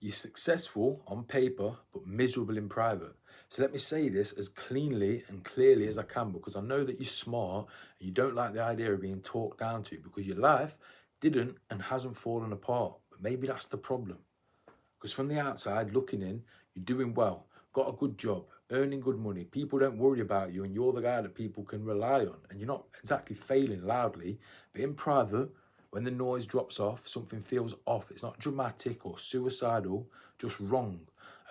You're successful on paper, but miserable in private. So let me say this as cleanly and clearly as I can, because I know that you're smart and you don't like the idea of being talked down to, because your life didn't and hasn't fallen apart. But maybe that's the problem. Because from the outside looking in, you're doing well, got a good job, earning good money. People don't worry about you and you're the guy that people can rely on. And you're not exactly failing loudly, but in private, when the noise drops off, something feels off. It's not dramatic or suicidal, just wrong.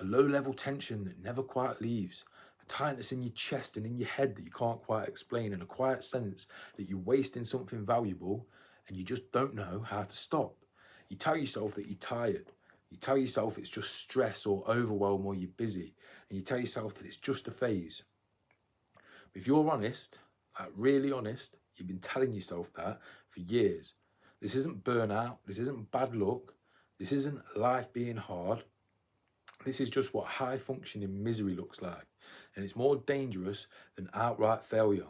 A low-level tension that never quite leaves. A tightness in your chest and in your head that you can't quite explain, and a quiet sense that you're wasting something valuable and you just don't know how to stop. You tell yourself that you're tired. You tell yourself it's just stress or overwhelm or you're busy. And you tell yourself that it's just a phase. But if you're honest, like really honest, you've been telling yourself that for years. This isn't burnout. This isn't bad luck. This isn't life being hard. This is just what high functioning misery looks like. And it's more dangerous than outright failure.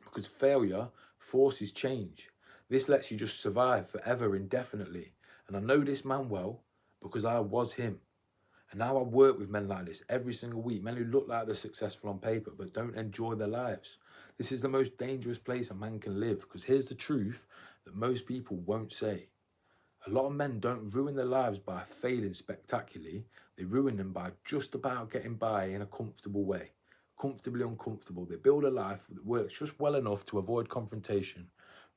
Because failure forces change. This lets you just survive forever indefinitely. And I know this man well because I was him. And now I work with men like this every single week. Men who look like they're successful on paper but don't enjoy their lives. This is the most dangerous place a man can live, because here's the truth that most people won't say. A lot of men don't ruin their lives by failing spectacularly. They ruin them by just about getting by in a comfortable way. Comfortably uncomfortable. They build a life that works just well enough to avoid confrontation,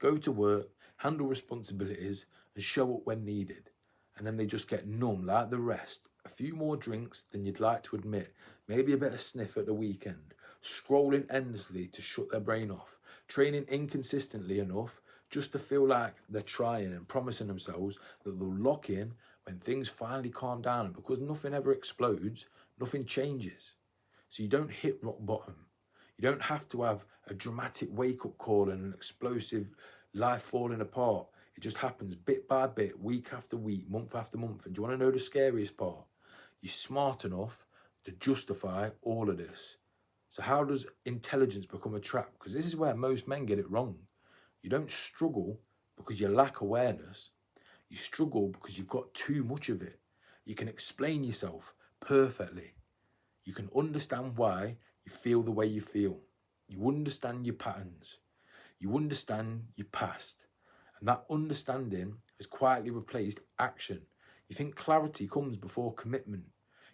go to work, handle responsibilities, and show up when needed. And then they just get numb like the rest. A few more drinks than you'd like to admit. Maybe a bit of sniff at the weekend. Scrolling endlessly to shut their brain off. Training inconsistently enough just to feel like they're trying and promising themselves that they'll lock in when things finally calm down. And because nothing ever explodes, nothing changes. So you don't hit rock bottom. You don't have to have a dramatic wake-up call and an explosive life falling apart. It just happens bit by bit, week after week, month after month. And do you want to know the scariest part? You're smart enough to justify all of this. So how does intelligence become a trap? Because this is where most men get it wrong. You don't struggle because you lack awareness. You struggle because you've got too much of it. You can explain yourself perfectly. You can understand why you feel the way you feel. You understand your patterns. You understand your past. And that understanding has quietly replaced action. You think clarity comes before commitment.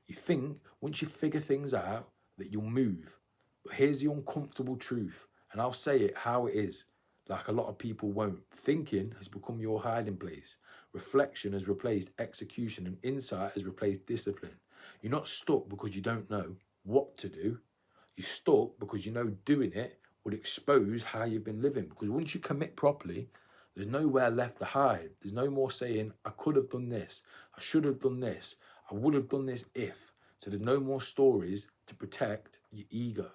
You think once you figure things out that you'll move. But here's the uncomfortable truth, and I'll say it how it is, like a lot of people won't. Thinking has become your hiding place. Reflection has replaced execution, and insight has replaced discipline. You're not stuck because you don't know what to do. You're stuck because you know doing it would expose how you've been living. Because once you commit properly, there's nowhere left to hide. There's no more saying, I could have done this, I should have done this, I would have done this if. So there's no more stories to protect your ego.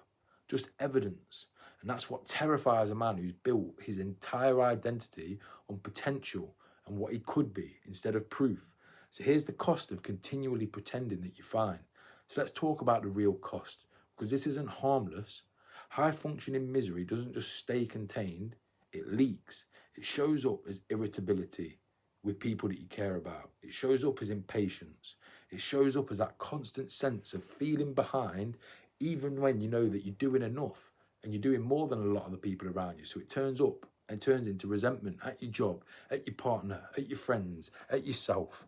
Just evidence. And that's what terrifies a man who's built his entire identity on potential and what he could be instead of proof. So here's the cost of continually pretending that you're fine. So let's talk about the real cost, because this isn't harmless. High functioning misery doesn't just stay contained, it leaks. It shows up as irritability with people that you care about. It shows up as impatience. It shows up as that constant sense of feeling behind, even when you know that you're doing enough and you're doing more than a lot of the people around you. So it turns up and turns into resentment at your job, at your partner, at your friends, at yourself,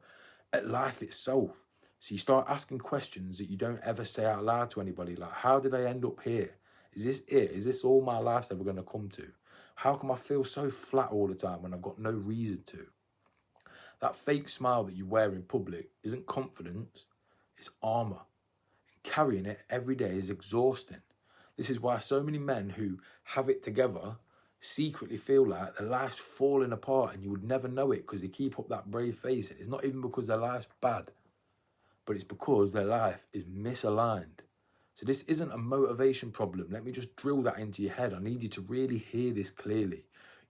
at life itself. So you start asking questions that you don't ever say out loud to anybody, like, how did I end up here? Is this it? Is this all my life's ever going to come to? How come I feel so flat all the time when I've got no reason to? That fake smile that you wear in public isn't confidence, it's armour. And carrying it every day is exhausting. This is why so many men who have it together secretly feel like their life's falling apart, and you would never know it because they keep up that brave face. It's not even because their life's bad, but it's because their life is misaligned. So this isn't a motivation problem. Let me just drill that into your head. I need you to really hear this clearly.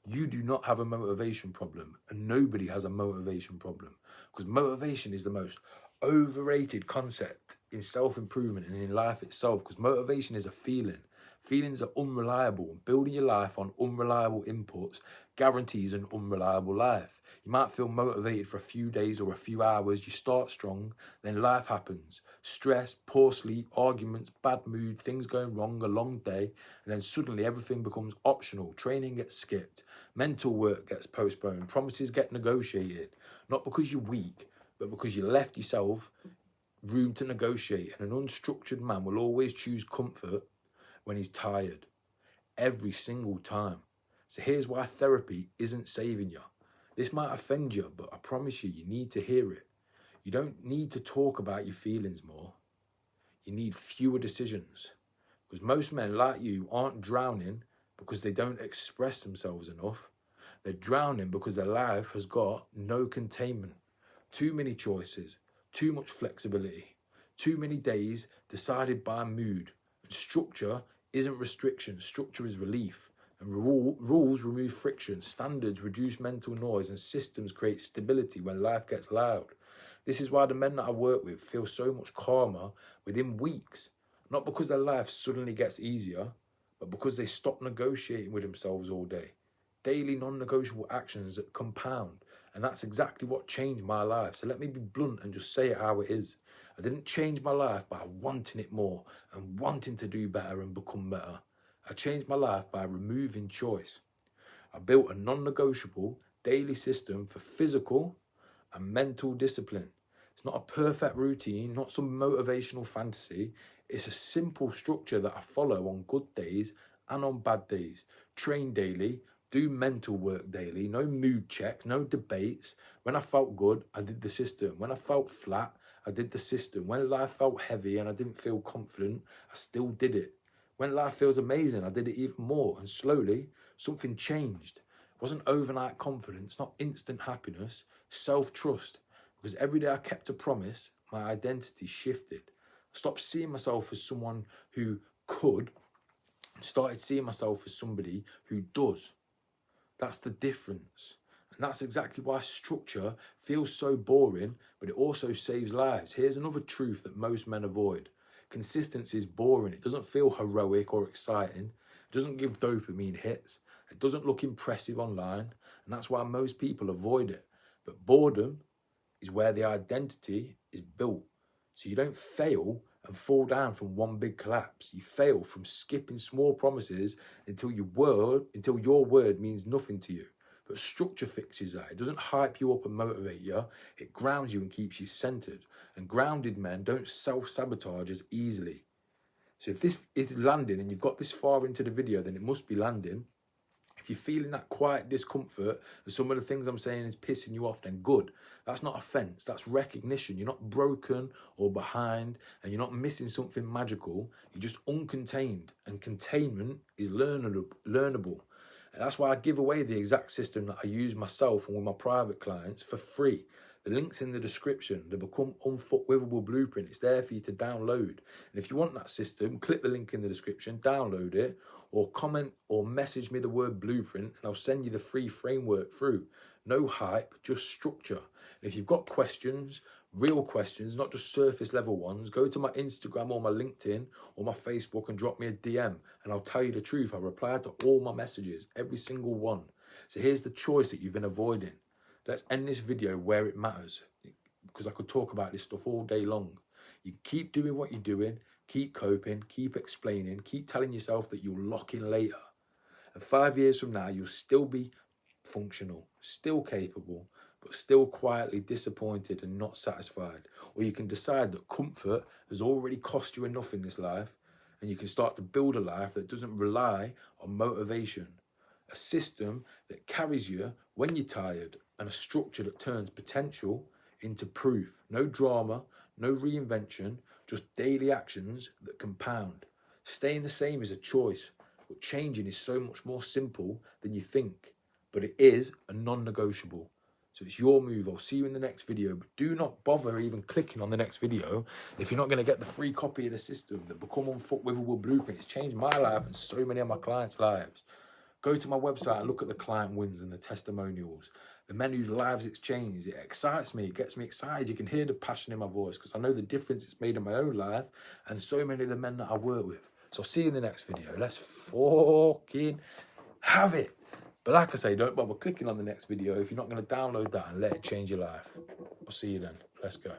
You do not have a motivation problem, and nobody has a motivation problem, because motivation is the most overrated concept in self-improvement and in life itself, because motivation is a feeling. Feelings are unreliable, and building your life on unreliable inputs guarantees an unreliable life. You might feel motivated for a few days or a few hours. You start strong, then life happens. Stress, poor sleep, arguments, bad mood, things going wrong, a long day, and then suddenly everything becomes optional. Training gets skipped, mental work gets postponed, promises get negotiated. Not because you're weak, but because you left yourself room to negotiate. And an unstructured man will always choose comfort when he's tired, every single time. So here's why therapy isn't saving you. This might offend you, but I promise you, you need to hear it. You don't need to talk about your feelings more. You need fewer decisions. Because most men like you aren't drowning because they don't express themselves enough. They're drowning because their life has got no containment. Too many choices, too much flexibility, too many days decided by mood. And structure isn't restriction, structure is relief. And rules remove friction, standards reduce mental noise, and systems create stability when life gets loud. This is why the men that I work with feel so much calmer within weeks. Not because their life suddenly gets easier, but because they stop negotiating with themselves all day. Daily non-negotiable actions that compound. And that's exactly what changed my life. So let me be blunt and just say it how it is. I didn't change my life by wanting it more and wanting to do better and become better. I changed my life by removing choice. I built a non-negotiable daily system for physical and mental discipline. It's not a perfect routine, not some motivational fantasy. It's a simple structure that I follow on good days and on bad days. Train daily, do mental work daily, no mood checks, no debates. When I felt good, I did the system. When I felt flat, I did the system. When life felt heavy and I didn't feel confident, I still did it. When life feels amazing, I did it even more. And slowly, something changed. It wasn't overnight confidence, not instant happiness, self-trust. Because every day I kept a promise, my identity shifted. I stopped seeing myself as someone who could, and started seeing myself as somebody who does. That's the difference. And that's exactly why structure feels so boring, but it also saves lives. Here's another truth that most men avoid. Consistency is boring. It doesn't feel heroic or exciting. It doesn't give dopamine hits. It doesn't look impressive online. And that's why most people avoid it. But boredom is where the identity is built. So you don't fail and fall down from one big collapse. You fail from skipping small promises until your word means nothing to you. But structure fixes that. It doesn't hype you up and motivate you. It grounds you and keeps you centered. And grounded men don't self-sabotage as easily. So if this is landing and you've got this far into the video, then it must be landing. If you're feeling that quiet discomfort and some of the things I'm saying is pissing you off, then good. That's not offense, that's recognition. You're not broken or behind and you're not missing something magical. You're just uncontained, and containment is learnable. And that's why I give away the exact system that I use myself and with my private clients for free. The link's in the description. The Become Unfuckwithable Blueprint. It's there for you to download. And if you want that system, click the link in the description, download it, or comment or message me the word blueprint, and I'll send you the free framework through. No hype, just structure. And if you've got questions, real questions, not just surface level ones, go to my Instagram or my LinkedIn or my Facebook and drop me a DM, and I'll tell you the truth. I reply to all my messages, every single one. So here's the choice that you've been avoiding. Let's end this video where it matters, because I could talk about this stuff all day long. You keep doing what you're doing, keep coping, keep explaining, keep telling yourself that you'll lock in later. And 5 years from now, you'll still be functional, still capable, but still quietly disappointed and not satisfied. Or you can decide that comfort has already cost you enough in this life, and you can start to build a life that doesn't rely on motivation. A system that carries you when you're tired, and a structure that turns potential into proof. No drama, no reinvention, just daily actions that compound. Staying the same is a choice, but changing is so much more simple than you think. But it is a non-negotiable. So it's your move. I'll see you in the next video, but do not bother even clicking on the next video if you're not going to get the free copy of the system, the Become Unfuckwithable Blueprint. It's changed my life and so many of my clients' lives. Go to my website and look at the client wins and the testimonials. The men whose lives it's changed. It excites me. It gets me excited. You can hear the passion in my voice because I know the difference it's made in my own life and so many of the men that I work with. So I'll see you in the next video. Let's fucking have it. But like I say, don't bother clicking on the next video if you're not going to download that and let it change your life. I'll see you then. Let's go.